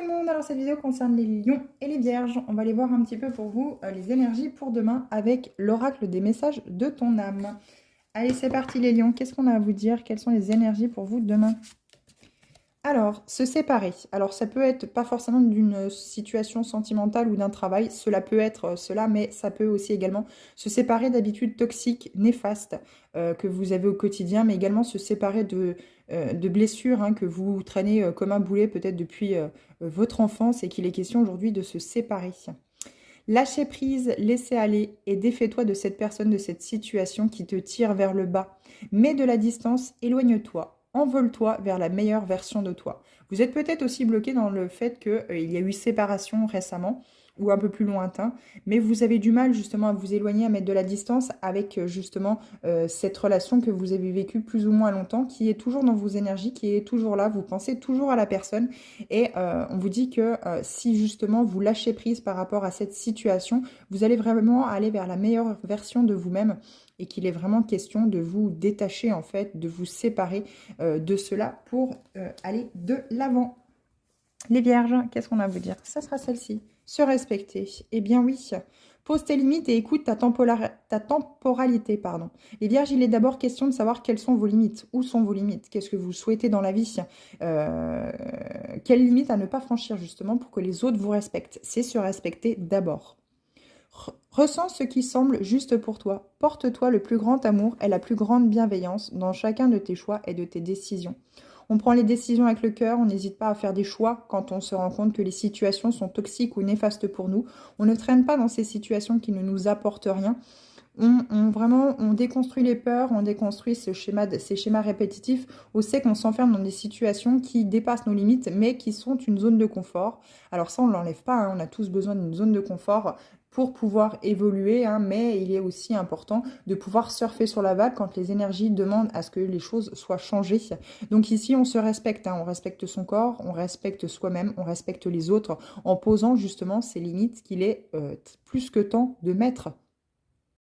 le monde, alors cette vidéo concerne les lions et les vierges. On va aller voir un petit peu pour vous les énergies pour demain avec l'oracle des messages de ton âme. Allez, c'est parti les lions, qu'est-ce qu'on a à vous dire? Quelles sont les énergies pour vous demain? Alors, se séparer. Alors, ça peut être pas forcément d'une situation sentimentale ou d'un travail. Cela peut être cela, mais ça peut aussi également se séparer d'habitudes toxiques, néfastes que vous avez au quotidien, mais également se séparer de blessures que vous traînez comme un boulet peut-être depuis votre enfance et qu'il est question aujourd'hui de se séparer. Lâcher prise, laisser aller et défais-toi de cette personne, de cette situation qui te tire vers le bas. Mets de la distance, éloigne-toi, envole-toi vers la meilleure version de toi. Vous êtes peut-être aussi bloqué dans le fait qu'il y a eu séparation récemment ou un peu plus lointain, mais vous avez du mal justement à vous éloigner, à mettre de la distance avec justement cette relation que vous avez vécue plus ou moins longtemps, qui est toujours dans vos énergies, qui est toujours là, vous pensez toujours à la personne et on vous dit que si justement vous lâchez prise par rapport à cette situation, vous allez vraiment aller vers la meilleure version de vous-même et qu'il est vraiment question de vous détacher en fait, de vous séparer de cela pour aller de l'avant. Les vierges, qu'est-ce qu'on a à vous dire? Ça sera celle-ci. Se respecter. Eh bien oui. Pose tes limites et écoute ta temporalité. Pardon. Les vierges, il est d'abord question de savoir quelles sont vos limites. Où sont vos limites? Qu'est-ce que vous souhaitez dans la vie? Quelles limites à ne pas franchir justement pour que les autres vous respectent? C'est se respecter d'abord. Ressens ce qui semble juste pour toi. Porte-toi le plus grand amour et la plus grande bienveillance dans chacun de tes choix et de tes décisions. On prend les décisions avec le cœur, on n'hésite pas à faire des choix quand on se rend compte que les situations sont toxiques ou néfastes pour nous. On ne traîne pas dans ces situations qui ne nous apportent rien. On déconstruit les peurs, on déconstruit ces schémas répétitifs. On sait qu'on s'enferme dans des situations qui dépassent nos limites, mais qui sont une zone de confort. Alors ça, on ne l'enlève pas, on a tous besoin d'une zone de confort pour pouvoir évoluer, mais il est aussi important de pouvoir surfer sur la vague quand les énergies demandent à ce que les choses soient changées. Donc ici, on se respecte, on respecte son corps, on respecte soi-même, on respecte les autres, en posant justement ces limites qu'il est plus que temps de mettre.